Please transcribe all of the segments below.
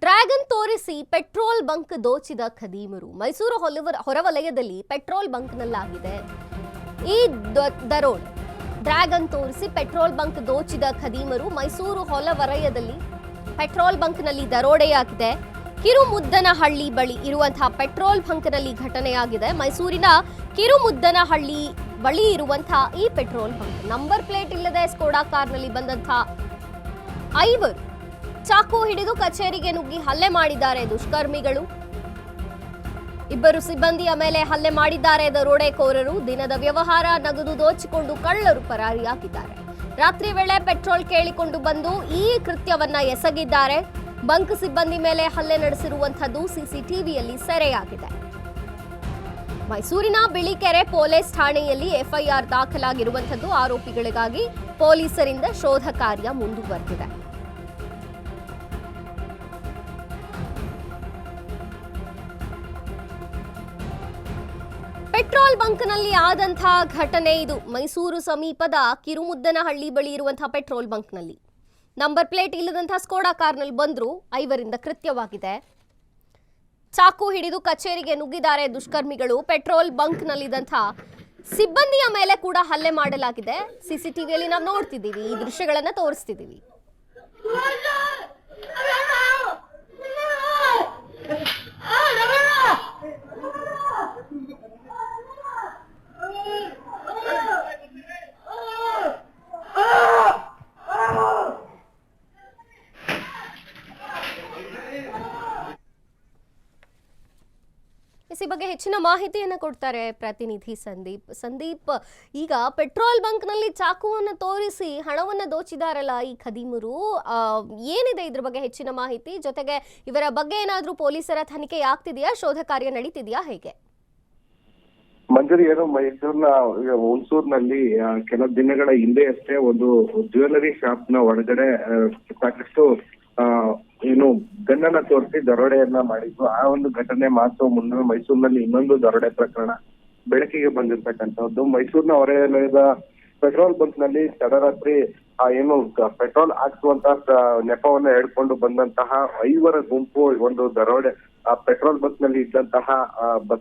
Dragon ತೋರಿಸಿ petrol bunk ದೋಚಿದ ಖದೀಮರು. Mysuru ಹೊರವಲಯದಲ್ಲಿ petrol ಬಂಕ್ನಲ್ಲಾಗಿದೆ ಈ ದರೋಡೆ. ಡ್ರ್ಯಾಗನ್ ತೋರಿಸಿ ಪೆಟ್ರೋಲ್ ಬಂಕ್ ದೋಚಿದ ಖದೀಮರು. ಮೈಸೂರು ಹೊರವಲಯದಲ್ಲಿ ಪೆಟ್ರೋಲ್ ಬಂಕ್ನಲ್ಲಿ ದರೋಡೆಯಾಗಿದೆ. ಕಿರುಮುದ್ದನಹಳ್ಳಿ ಬಳಿ ಇರುವಂತಹ ಪೆಟ್ರೋಲ್ ಬಂಕ್ನಲ್ಲಿ ಘಟನೆಯಾಗಿದೆ. ಮೈಸೂರಿನ ಕಿರುಮುದ್ದನಹಳ್ಳಿ ಬಳಿ ಇರುವಂತಹ ಈ ಪೆಟ್ರೋಲ್ ಬಂಕ್ ನಂಬರ್ ಪ್ಲೇಟ್ ಇಲ್ಲದೆ ಸ್ಕೋಡಾ ಕಾರ್ನಲ್ಲಿ ಬಂದಂತಹ 5 ಚಾಕು ಹಿಡಿದು ಕಚೇರಿಗೆ ನುಗ್ಗಿ ಹಲ್ಲೆ ಮಾಡಿದ್ದಾರೆ ದುಷ್ಕರ್ಮಿಗಳು. 2 ಸಿಬ್ಬಂದಿಯ ಮೇಲೆ ಹಲ್ಲೆ ಮಾಡಿದ್ದಾರೆ ದರೋಡೆಕೋರರು. ದಿನದ ವ್ಯವಹಾರ ನಗದು ದೋಚಿಕೊಂಡು ಕಳ್ಳರು ಪರಾರಿಯಾಗಿದ್ದಾರೆ. ರಾತ್ರಿ ವೇಳೆ ಪೆಟ್ರೋಲ್ ಕೇಳಿಕೊಂಡು ಬಂದು ಈ ಕೃತ್ಯವನ್ನ ಎಸಗಿದ್ದಾರೆ. ಬಂಕ್ ಸಿಬ್ಬಂದಿ ಮೇಲೆ ಹಲ್ಲೆ ನಡೆಸಿರುವಂತದ್ದು ಸಿಸಿಟಿವಿಯಲ್ಲಿ ಸೆರೆಯಾಗಿದೆ. ಮೈಸೂರಿನ ಬಿಳಿಕೆರೆ ಪೊಲೀಸ್ ಠಾಣೆಯಲ್ಲಿ ಎಫ್ಐಆರ್ ದಾಖಲಾಗಿರುವಂತದ್ದು. ಆರೋಪಿಗಳಿಗಾಗಿ ಪೊಲೀಸರಿಂದ ಶೋಧ ಕಾರ್ಯ ಮುಂದುವರೆದಿದೆ. ಪೆಟ್ರೋಲ್ ಬಂಕ್ನಲ್ಲಿ ಆದಂತಹ ಘಟನೆ ಇದು. ಮೈಸೂರು ಸಮೀಪದ ಕಿರುಮುದ್ದನಹಳ್ಳಿ ಬಳಿ ಇರುವಂತಹ ಪೆಟ್ರೋಲ್ ಬಂಕ್ನಲ್ಲಿ ನಂಬರ್ ಪ್ಲೇಟ್ ಇಲ್ಲದಂತಹ ಸ್ಕೋಡಾ ಕಾರ್ನಲ್ಲಿ ಬಂದ್ರು 5ರಿಂದ ಕೃತ್ಯವಾಗಿದೆ. ಚಾಕು ಹಿಡಿದು ಕಚೇರಿಗೆ ನುಗ್ಗಿದ್ದಾರೆ ದುಷ್ಕರ್ಮಿಗಳು. ಪೆಟ್ರೋಲ್ ಬಂಕ್ನಲ್ಲಿದ್ದಂತಹ ಸಿಬ್ಬಂದಿಯ ಮೇಲೆ ಕೂಡ ಹಲ್ಲೆ ಮಾಡಲಾಗಿದೆ. ಸಿಸಿಟಿವಿಯಲ್ಲಿ ನಾವು ನೋಡ್ತಿದ್ದೀವಿ, ಈ ದೃಶ್ಯಗಳನ್ನ ತೋರಿಸ್ತಿದ್ದೀವಿ. ಈ ಬಗ್ಗೆ ಹೆಚ್ಚಿನ ಮಾಹಿತಿಯನ್ನು ಕೊಡ್ತಾರೆ ಪ್ರತಿನಿಧಿ ಸಂದೀಪ್. ಈಗ ಪೆಟ್ರೋಲ್ ಬಂಕ್ನಲ್ಲಿ ಚಾಕುವನ್ನು ತೋರಿಸಿ ಹಣವನ್ನು ದೋಚಿದಾರಲ್ಲ ಈ ಖದೀಮರು, ಏನಿದೆ ಇದ್ರ ಬಗ್ಗೆ ಹೆಚ್ಚಿನ ಮಾಹಿತಿ? ಜೊತೆಗೆ ಇವರ ಬಗ್ಗೆ ಏನಾದ್ರೂ ಪೊಲೀಸರ ತನಿಖೆ ಆಗ್ತಿದೆಯಾ? ಶೋಧ ಕಾರ್ಯ ನಡೀತಿದೆಯಾ? ಹೇಗೆ ಮಂಜರಿ? ಏನು ಮೈಸೂರಿನ ಹುಣಸೂರಿನಲ್ಲಿ ಕೆಲವು ದಿನಗಳ ಹಿಂದೆ ಅಷ್ಟೇ ಒಂದು ಜ್ಯುವೆಲರಿ ಶಾಪ್ ನ ಒಳಗಡೆ ಸಾಕಷ್ಟು ಏನು ಗನ್ನನ್ನ ತೋರಿಸಿ ದರೋಡೆಯನ್ನ ಮಾಡಿದ್ರು. ಆ ಒಂದು ಘಟನೆ ಮಾತ್ರ ಮುನ್ನ ಮೈಸೂರಿನಲ್ಲಿ ಇನ್ನೊಂದು ದರೋಡೆ ಪ್ರಕರಣ ಬೆಳಕಿಗೆ ಬಂದಿರ್ತಕ್ಕಂಥದ್ದು. ಮೈಸೂರಿನ ಹೊರವಲಯದ ಪೆಟ್ರೋಲ್ ಬಂಕ್ ನಲ್ಲಿ ತಡರಾತ್ರಿ ಏನು ಪೆಟ್ರೋಲ್ ಹಾಕ್ಸುವಂತಹ ನೆಪವನ್ನ ಹೇಳ್ಕೊಂಡು ಬಂದಂತಹ 5ರ ಗುಂಪು ಒಂದು ದರೋಡೆ ಆ ಪೆಟ್ರೋಲ್ ಬಂಕ್ ನಲ್ಲಿ ಇದ್ದಂತಹ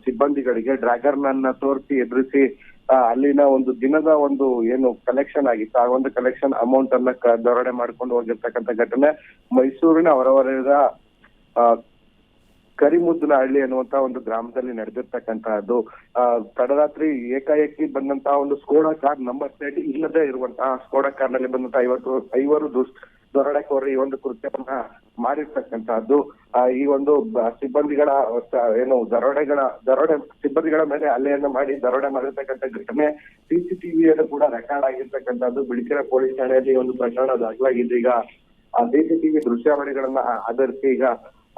ಸಿಬ್ಬಂದಿಗಳಿಗೆ ಡ್ರ್ಯಾಗನ್ ಅನ್ನ ತೋರಿಸಿ ಎದುರಿಸಿ ಅಲ್ಲಿನ ಒಂದು ದಿನದ ಒಂದು ಏನು ಕಲೆಕ್ಷನ್ ಆಗಿತ್ತು ಆ ಒಂದು ಕಲೆಕ್ಷನ್ ಅಮೌಂಟ್ ಅನ್ನ ದರೋಡೆ ಮಾಡ್ಕೊಂಡು ಹೋಗಿರ್ತಕ್ಕಂಥ ಘಟನೆ ಮೈಸೂರಿನ ಹೊರವಲಯದ ಕರಿಮುದ್ದನಹಳ್ಳಿ ಅನ್ನುವಂತ ಒಂದು ಗ್ರಾಮದಲ್ಲಿ ನಡೆದಿರ್ತಕ್ಕಂತಹದ್ದು. ತಡರಾತ್ರಿ ಏಕಾಏಕಿ ಬಂದಂತಹ ಒಂದು ಸ್ಕೋಡಾ ಕಾರ್ ನಂಬರ್ ಪ್ಲೇಟ್ ಇಲ್ಲದೆ ಇರುವಂತಹ ಸ್ಕೋಡಾ ಕಾರ್ ನಲ್ಲಿ ಬಂದಂತಹ 5 ದರೋಡೆಕೋರರು ಈ ಒಂದು ಕೃತ್ಯವನ್ನ ಮಾಡಿರ್ತಕ್ಕಂತಹದ್ದು. ಈ ಒಂದು ಸಿಬ್ಬಂದಿಗಳ ಏನು ದರೋಡೆ ಸಿಬ್ಬಂದಿಗಳ ಮೇಲೆ ಹಲ್ಲೆಯನ್ನ ಮಾಡಿ ದರೋಡೆ ಮಾಡಿರ್ತಕ್ಕಂಥ ಘಟನೆ ಸಿಸಿಟಿವಿಯನ್ನು ಕೂಡ ರೆಕಾರ್ಡ್ ಆಗಿರ್ತಕ್ಕಂಥದ್ದು. ಬಿಳಿಕೆರೆ ಪೊಲೀಸ್ ಠಾಣೆಯಲ್ಲಿ ಒಂದು ಪ್ರಕರಣ ದಾಖಲಾಗಿದ್ದು ಈಗ ಆ ಸಿಸಿಟಿವಿ ದೃಶ್ಯಾವಳಿಗಳನ್ನ ಆಧರಿಸಿ ಈಗ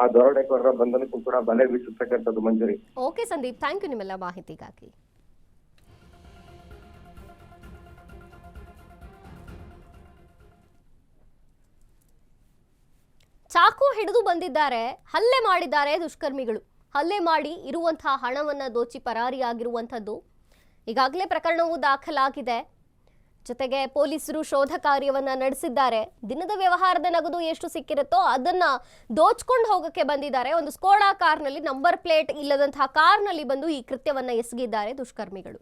ಆ ದರೋಡೆಕೋರರ ಬಂಧನಕ್ಕೂ ಕೂಡ ಬಲೆ ಬೀಸುತ್ತಕ್ಕಂಥದ್ದು. ಮಂಜರಿ. ಓಕೆ ಸಂದೀಪ್, ಥ್ಯಾಂಕ್ ಯು ನಿಮ್ಮೆಲ್ಲ ಮಾಹಿತಿಗಾಗಿ. ಚಾಕು ಹಿಡಿದು ಬಂದಿದ್ದಾರೆ, ಹಲ್ಲೆ ಮಾಡಿದ್ದಾರೆ ದುಷ್ಕರ್ಮಿಗಳು. ಹಲ್ಲೆ ಮಾಡಿ ಇರುವಂತಹ ಹಣವನ್ನ ದೋಚಿ ಪರಾರಿಯಾಗಿರುವಂಥದ್ದು. ಈಗಾಗಲೇ ಪ್ರಕರಣವು ದಾಖಲಾಗಿದೆ. ಜೊತೆಗೆ ಪೊಲೀಸರು ಶೋಧ ಕಾರ್ಯವನ್ನ ನಡೆಸಿದ್ದಾರೆ. ದಿನದ ವ್ಯವಹಾರದ ನಗದು ಎಷ್ಟು ಸಿಕ್ಕಿರುತ್ತೋ ಅದನ್ನ ದೋಚ್ಕೊಂಡು ಹೋಗಕ್ಕೆ ಬಂದಿದ್ದಾರೆ. ಒಂದು ಸ್ಕೋಡಾ ಕಾರ್ನಲ್ಲಿ ನಂಬರ್ ಪ್ಲೇಟ್ ಇಲ್ಲದಂತಹ ಕಾರ್ನಲ್ಲಿ ಬಂದು ಈ ಕೃತ್ಯವನ್ನ ಎಸಗಿದ್ದಾರೆ ದುಷ್ಕರ್ಮಿಗಳು.